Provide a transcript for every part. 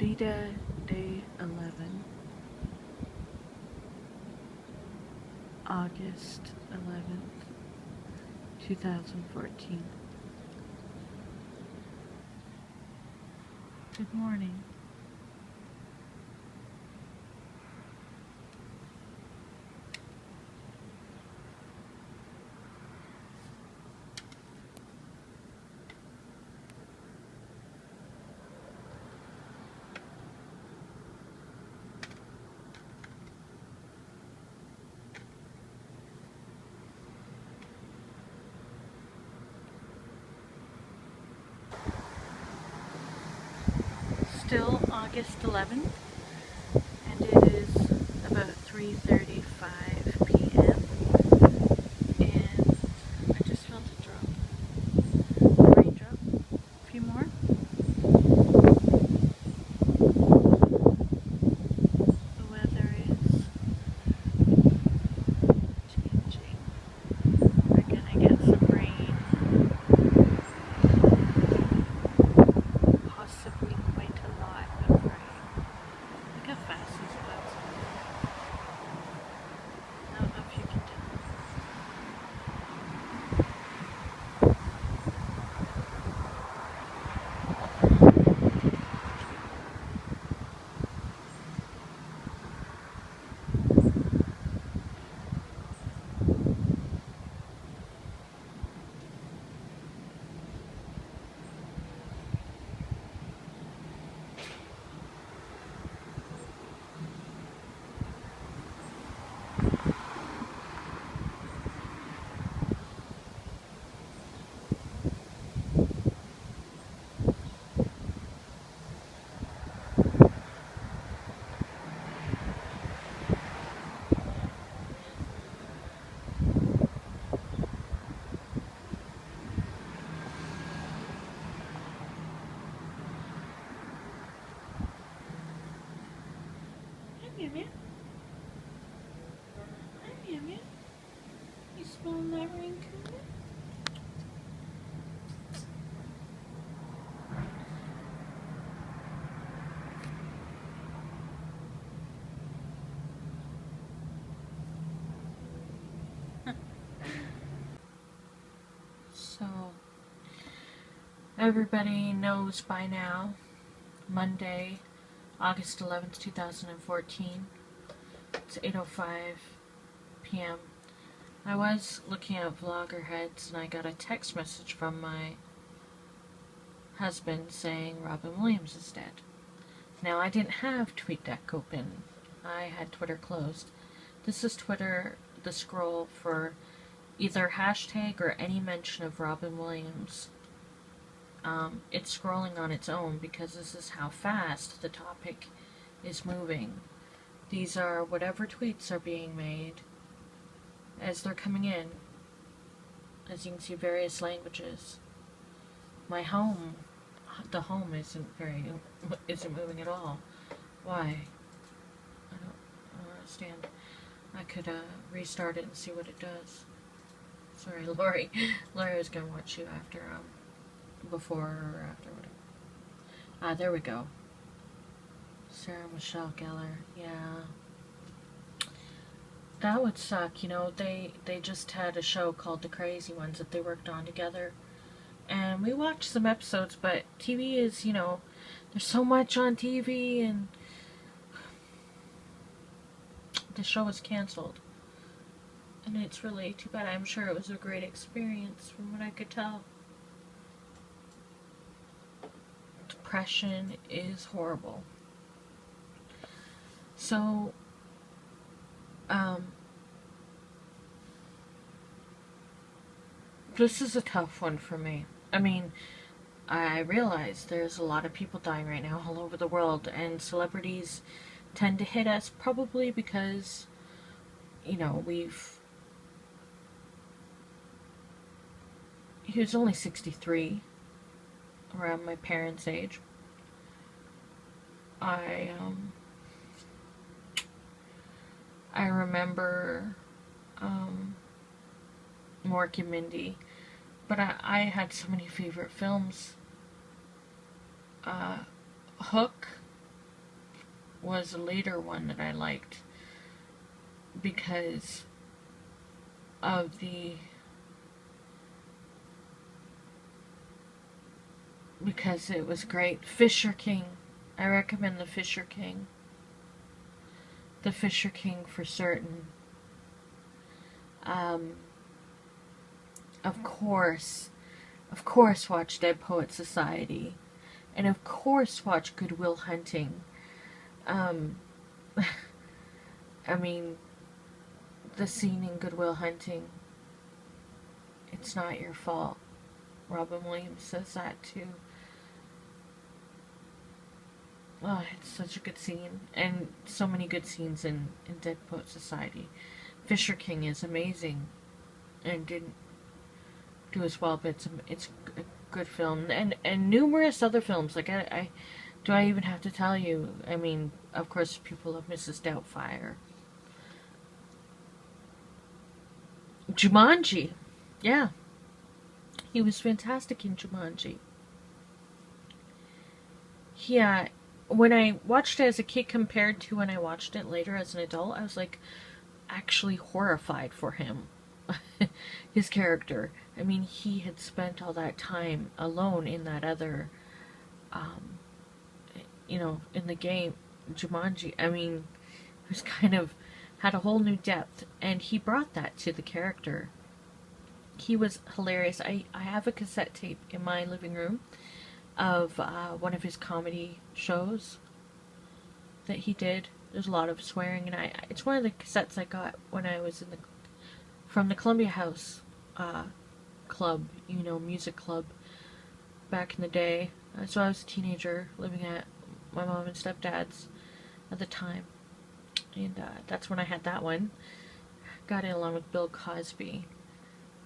VEDA Day 11, August 11th, 2014. Good morning. Still August 11th, and it is about 3:35 p.m. and I just felt a drop, a raindrop, a few more. The weather is changing. We're gonna get some rain, possibly quite a lot of rain. Look how fast these clouds move. I don't know if you can tell. Hi, Meow. Hi, Meow. You smelling that rain coming? So, everybody knows by now, Monday, August 11th, 2014, it's 8:05 p.m. I was looking at vlogger heads and I got a text message from my husband saying Robin Williams is dead. Now, I didn't have TweetDeck open. I had Twitter closed. This is Twitter, the scroll for either hashtag or any mention of Robin Williams. It's scrolling on its own because this is how fast the topic is moving. These are whatever tweets are being made as they're coming in. As you can see, various languages. My home, the home isn't moving at all. Why? I don't understand. I could restart it and see what it does. Sorry, Lori. Lori was gonna watch you after, before or after, whatever. There we go. Sarah Michelle Gellar. Yeah. That would suck, you know. They just had a show called The Crazy Ones that they worked on together. And we watched some episodes, but TV is, you know, there's so much on TV, and the show was canceled. And it's really too bad. I'm sure it was a great experience from what I could tell. Depression is horrible. So, this is a tough one for me. I mean, I realize there's a lot of people dying right now all over the world, and celebrities tend to hit us probably because, you know, he was only 63, around my parents' age. I remember Mork and Mindy, but I had so many favorite films. Hook was a later one that I liked because of because it was great. Fisher King. I recommend the Fisher King. The Fisher King for certain. Um, of course, watch Dead Poet Society. And of course watch Good Will Hunting. I mean, the scene in Good Will Hunting, it's not your fault. Robin Williams says that too. Oh, it's such a good scene. And so many good scenes in Dead Poet Society. Fisher King is amazing. And didn't do as well, but it's a good film. And numerous other films. Like, do I even have to tell you? I mean, of course, people love Mrs. Doubtfire. Jumanji. Yeah. He was fantastic in Jumanji. Yeah. When I watched it as a kid compared to when I watched it later as an adult, I was like actually horrified for him. His character. I mean, he had spent all that time alone in that other, in the game, Jumanji. I mean, it was kind of, had a whole new depth, and he brought that to the character. He was hilarious. I have a cassette tape in my living room of one of his comedy shows that he did. There's a lot of swearing, and it's one of the cassettes I got when I was from the Columbia House club, music club back in the day. So I was a teenager living at my mom and stepdad's at the time, and that's when I had that one. Got it along with Bill Cosby,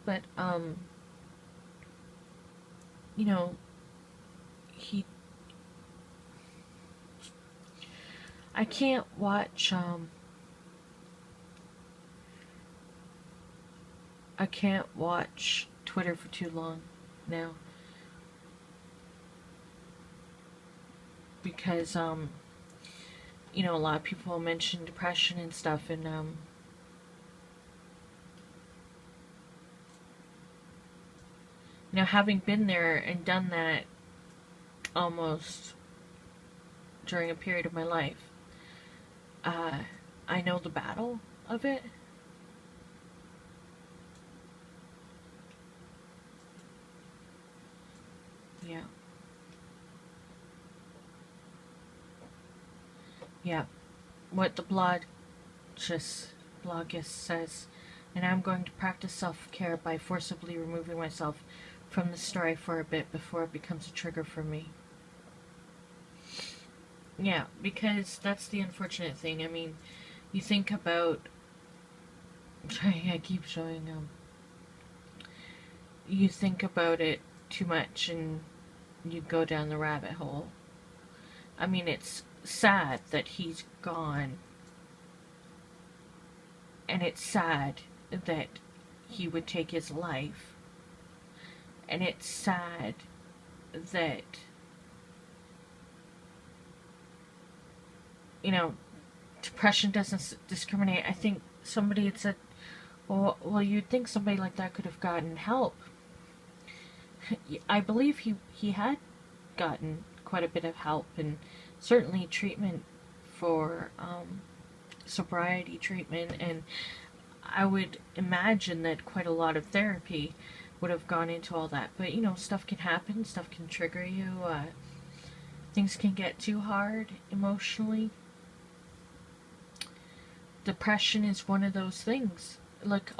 but he. I can't watch Twitter for too long now, because a lot of people mention depression and stuff, and having been there and done that almost during a period of my life, I know the battle of it. Yeah. Yeah. What the bloggist says. And I'm going to practice self-care by forcibly removing myself from the story for a bit before it becomes a trigger for me. Yeah, because that's the unfortunate thing. I mean, you think about... I keep showing you think about it too much and you go down the rabbit hole. I mean, it's sad that he's gone. And it's sad that he would take his life. And it's sad that, depression doesn't discriminate. I think somebody had said, well, you'd think somebody like that could have gotten help. I believe he had gotten quite a bit of help, and certainly treatment for sobriety treatment, and I would imagine that quite a lot of therapy would have gone into all that. But stuff can happen, stuff can trigger you, things can get too hard emotionally. Depression is one of those things. Like,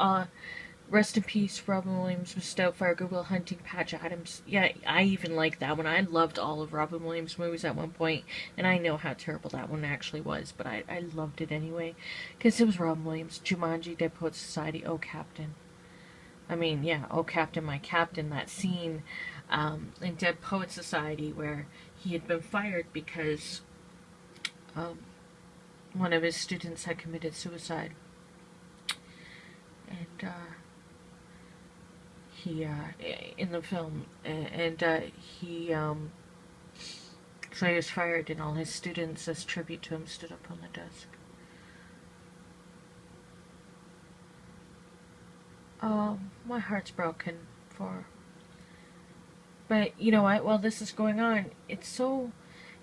rest in peace, Robin Williams, Miss Doubtfire, Good Will Hunting, Patch Adams. Yeah, I even like that one. I loved all of Robin Williams' movies at one point, and I know how terrible that one actually was, but I loved it anyway, because it was Robin Williams. Jumanji, Dead Poet Society, Oh Captain. I mean, yeah, Oh Captain, My Captain, that scene in Dead Poet Society where he had been fired because one of his students had committed suicide. And he in the film, and he So he was fired, and all his students, as tribute to him, stood up on the desk. Oh, my heart's broken for. But you know what? While this is going on, it's so.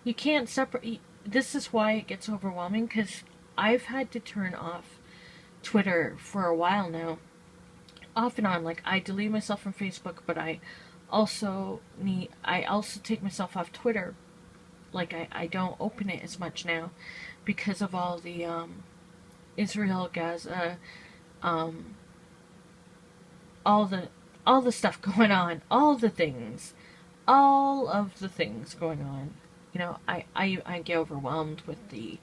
You can't separate. This is why it gets overwhelming, because I've had to turn off Twitter for a while now. Off and on. Like, I delete myself from Facebook, but I also take myself off Twitter. Like, I don't open it as much now because of all the Israel, Gaza, all the stuff going on, all of the things going on. You know, I get overwhelmed with the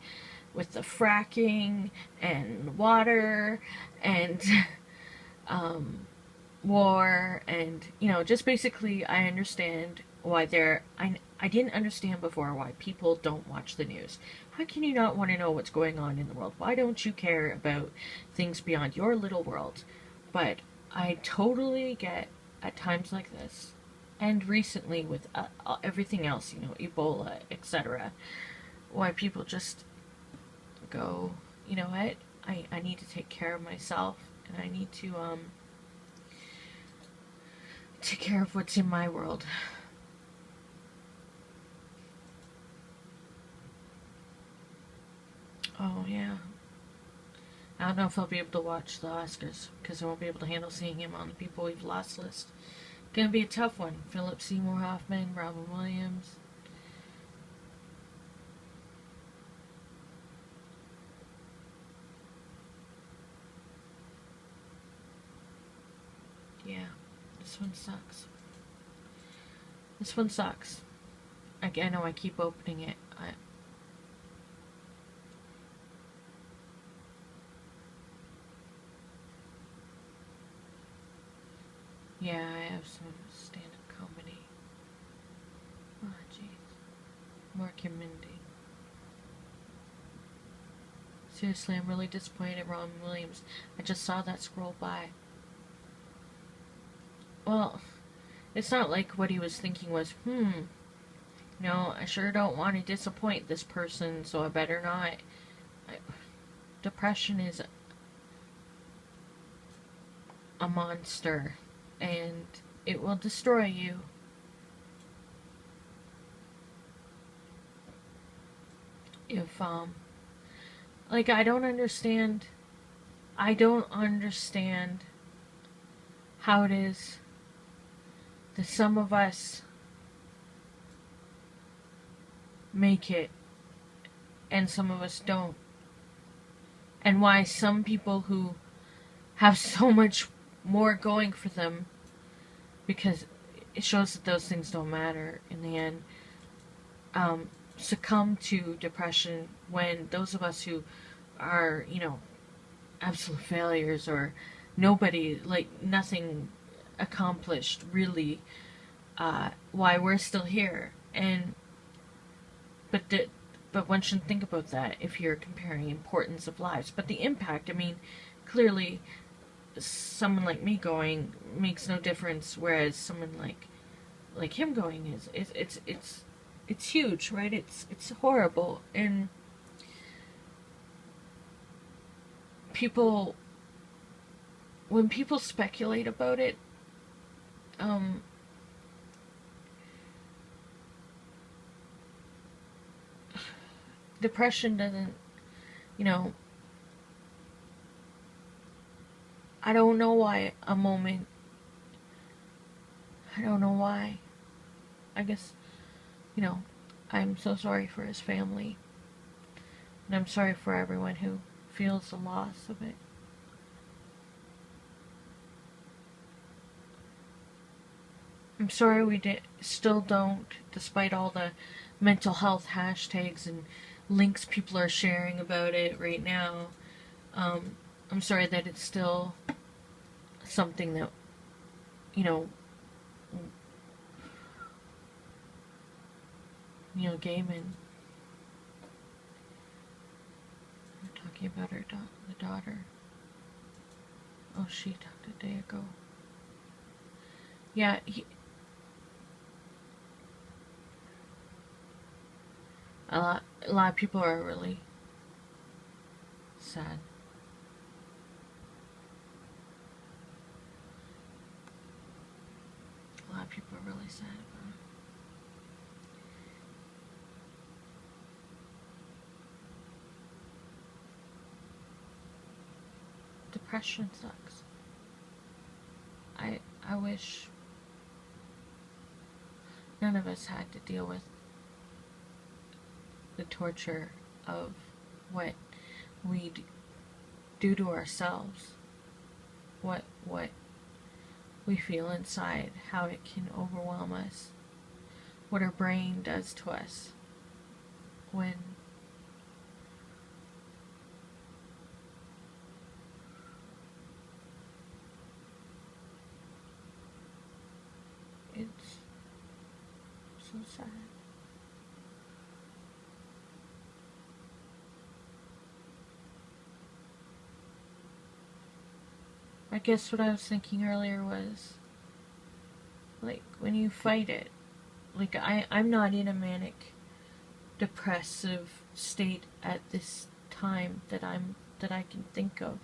fracking and water and war, and you know, just basically I understand why I didn't understand before why people don't watch the news. How can you not want to know what's going on in the world? Why don't you care about things beyond your little world? But I totally get at times like this, and recently with everything else, you know, Ebola, etc., why people just go, you know what, I need to take care of myself, and I need to take care of what's in my world. Oh, yeah. I don't know if I'll be able to watch the Oscars, because I won't be able to handle seeing him on the People We've Lost list. Gonna be a tough one. Philip Seymour Hoffman, Robin Williams. Yeah, this one sucks. This one sucks. I know I keep opening it. Yeah, I have some stand-up comedy. Oh, jeez. Mark and Mindy. Seriously, I'm really disappointed in Robin Williams. I just saw that scroll by. Well, it's not like what he was thinking was, no, I sure don't want to disappoint this person, so I better not. Depression is a monster, and it will destroy you. If, like, I don't understand how it is that some of us make it and some of us don't. And why some people who have so much more going for them, because it shows that those things don't matter in the end, succumb to depression, when those of us who are, you know, absolute failures, or nobody, like nothing accomplished really, why we're still here. And but one shouldn't think about that if you're comparing importance of lives. But the impact, I mean, clearly someone like me going makes no difference, whereas someone like him going it's huge, right? It's horrible. And when people speculate about it, depression doesn't, you know, I don't know why I don't know why. I guess, you know, I'm so sorry for his family. And I'm sorry for everyone who feels the loss of it. I'm sorry we still don't, despite all the mental health hashtags and links people are sharing about it right now. I'm sorry that it's still something that, you know, Neil Gaiman, we're talking about the daughter. Oh, she talked a day ago. Yeah, A lot of people are really sad. A lot of people are really sad about it. Depression sucks. I wish none of us had to deal with the torture of what we do to ourselves, what we feel inside, how it can overwhelm us, what our brain does to us when it's so sad. I guess what I was thinking earlier was, like, when you fight it, like, I'm not in a manic depressive state at this time that I can think of.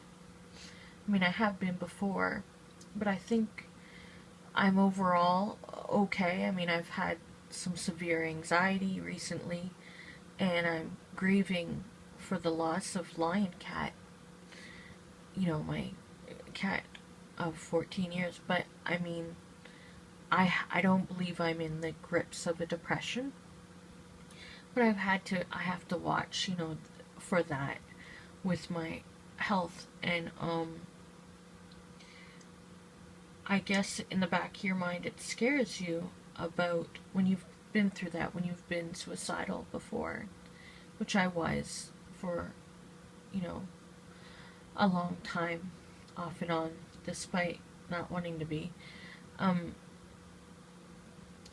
I mean, I have been before, but I think I'm overall okay. I mean, I've had some severe anxiety recently, and I'm grieving for the loss of Lion Cat, you know, my cat of 14 years, but I mean, I don't believe I'm in the grips of a depression, but I have to watch, you know, for that with my health, and I guess in the back of your mind it scares you about when you've been through that, when you've been suicidal before, which I was for, you know, a long time, off and on, despite not wanting to be.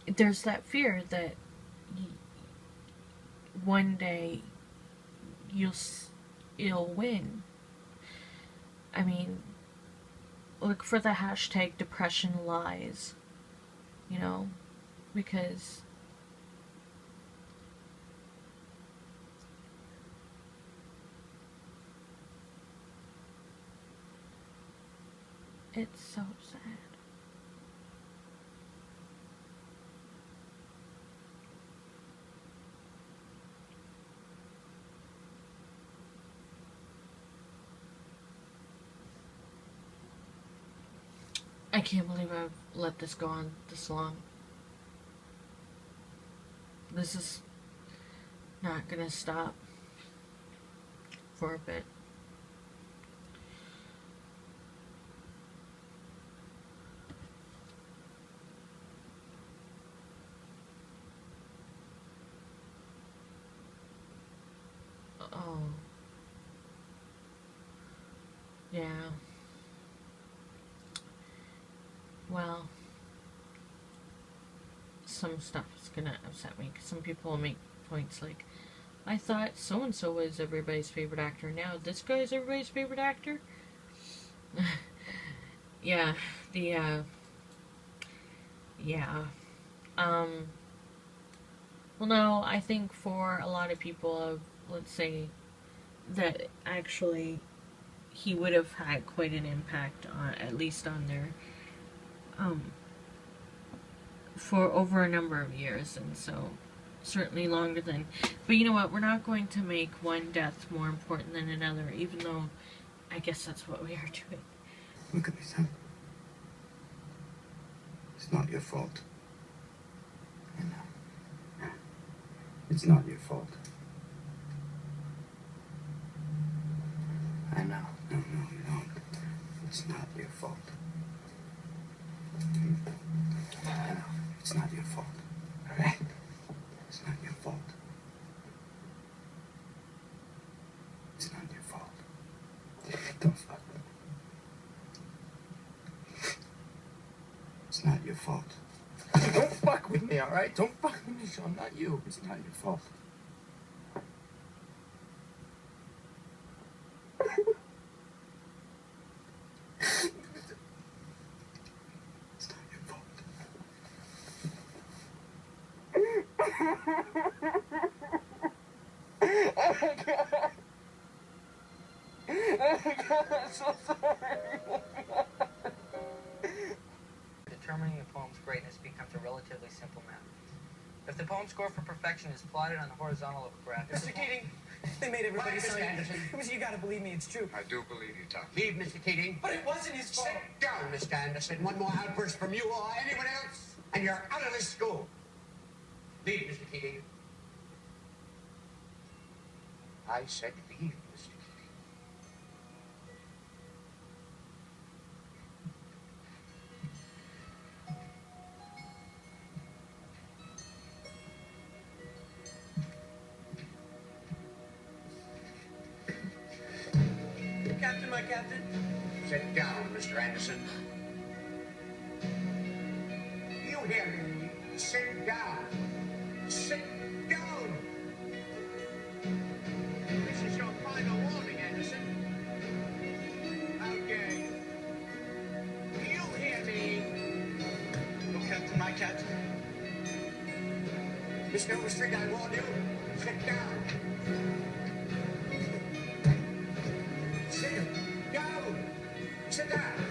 There's that fear that one day you'll win. I mean, look for the hashtag depression lies, you know, because it's so sad. I can't believe I've let this go on this long. This is not gonna stop for a bit. Oh. Yeah. Well, some stuff is gonna upset me, because some people will make points like, I thought so-and-so was everybody's favorite actor, now this guy's everybody's favorite actor? Yeah, yeah. Well, no, I think for a lot of people, let's say, that actually he would have had quite an impact on, at least on their, for over a number of years, and so certainly longer than, but you know what, we're not going to make one death more important than another, even though I guess that's what we are doing. Look at me, son. It's not your fault. I know. It's not your fault. I know. No, you don't. It's not your fault. I know. It's not your fault. All right? It's not your fault. It's not your fault. Don't fuck with me. It's not your fault. Don't fuck with me, all right? Don't fuck with me, Sean. Not you. It's not your fault. It's not your fault. I'm so sorry. Determining a poem's greatness becomes a relatively simple matter. If the poem score for perfection is plotted on the horizontal of a graph... Mr. Keating, they made everybody Mr. sign. Anderson. You gotta believe me, it's true. I do believe you, Tom. Leave, Mr. Keating. But it wasn't his fault. Sit down, Mr. Anderson. One more outburst from you or anyone else, and you're out of this school. Leave, Mr. Keating. I said leave, Mr. Keating. Captain, my captain. Sit down, Mr. Anderson. You hear me? Sit down. Sit down. This is your final warning, Anderson. How dare you? You hear me? No, Captain, my captain. Mr. Overstreet, I warn you. Sit down. Sit down. Sit down.